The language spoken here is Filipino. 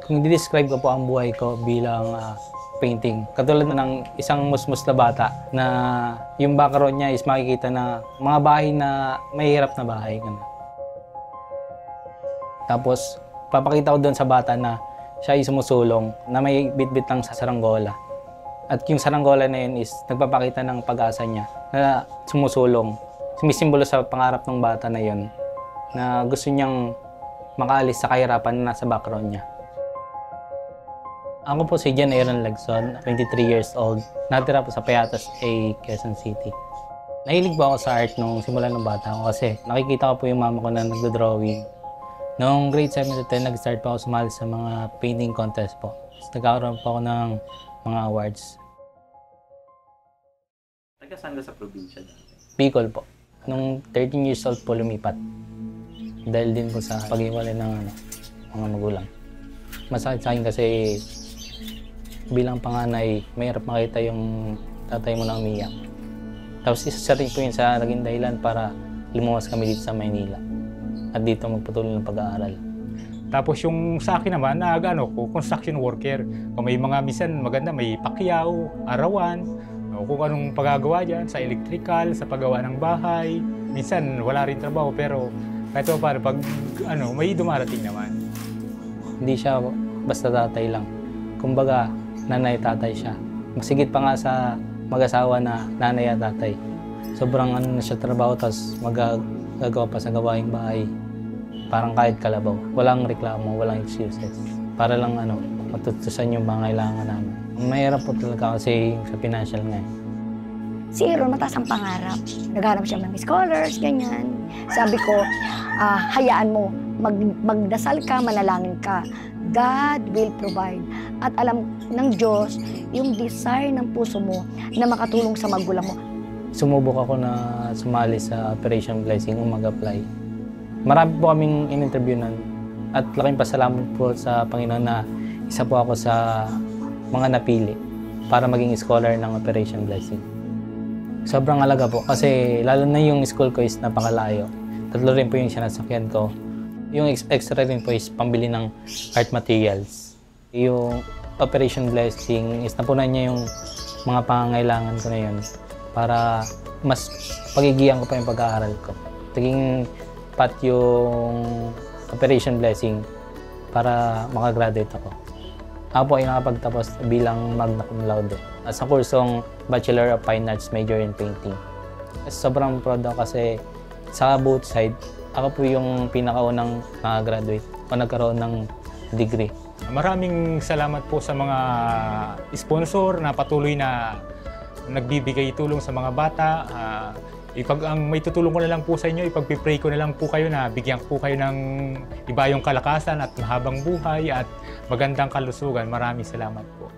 Kung di-describe ko po ang buhay ko bilang painting, katulad ng isang musmus na bata na yung background niya is makikita na mga bahay na mahirap na bahay. Tapos, papakita ko doon sa bata na siya ay sumusulong na may bit-bit lang sa saranggola. At yung saranggola na yun is nagpapakita ng pag-asa niya na sumusulong. Sumisimbolo sa pangarap ng bata na yun na gusto niyang makaalis sa kahirapan na nasa background niya. Ako po si Jan Aaron Lagson, 23 years old. Natira po sa Payatas A, Quezon City. Nahilig po ako sa art nung simula ng bata ako kasi nakikita ko po yung mama ko na nagdo-drawing. Noong grade 7 to 10, nag-start po ako sumali sa mga painting contest po. Nagkakaroon po ako ng mga awards. Taga saan ka sa probinsya dati? Bicol po. Nung 13 years old po lumipat. Dahil din po sa pag-iwalay ng mga magulang. Masakit sa akin kasi bilang panganay, mahirap makita yung tatay mo na umiyak. Tapos isa rin po yun sa naging dahilan para lumuwas kami dito sa Maynila. At dito magpatuloy ng pag-aaral. Tapos yung sa akin naman, construction worker. Kung may mga minsan maganda, may pakyaw, arawan, kung anong pagagawa dyan, sa electrical, sa paggawa ng bahay. Minsan wala rin trabaho pero kahit pa pag may dumarating naman. Hindi siya basta tatay lang. Kumbaga, nanay-tatay siya. Masigit pa nga sa mag-asawa na nanay at tatay. Sobrang na siya trabaho, tapos magagawa pa sa gawaing bahay. Parang kahit kalabaw. Walang reklamo, walang excuses. Para lang matutusan yung pangailangan namin. Mahirap po talaga kasi sa financial nga. Si Aaron, mataas ang pangarap. Naghanap siya ng scholars, ganyan. Sabi ko, hayaan mo, magdasal ka, manalangin ka. God will provide. At alam ng Diyos, yung desire ng puso mo na makatulong sa magulang mo. Sumubok ako na sumali sa Operation Blessing, mag-apply. Marami po kaming in-interview nun. At laking pasalamat po sa Panginoon na isa po ako sa mga napili para maging scholar ng Operation Blessing. Sobrang alaga po kasi lalo na yung school ko is napakalayo. 3 rin po yung sinasakyan ko. Yung extra rin po is pambili ng art materials. Yung Operation Blessing is napunan niya yung mga pangangailangan ko na yun para mas pagigiyan ko pa yung pag-aaral ko. Naging pat yung Operation Blessing para makagraduate ako. Ako po ay nakapagtapos bilang magna cum laude sa kursong Bachelor of Fine Arts major in Painting. Sobrang proud ako kasi sa both side, ako po yung pinakaunang nakagraduate o nagkaroon ng degree. Maraming salamat po sa mga sponsor na patuloy na nagbibigay tulong sa mga bata. Ang may tutulong ko na lang po sa inyo, ipagpipray ko na lang po kayo na bigyan po kayo ng ibayong kalakasan at mahabang buhay at magandang kalusugan. Maraming salamat po.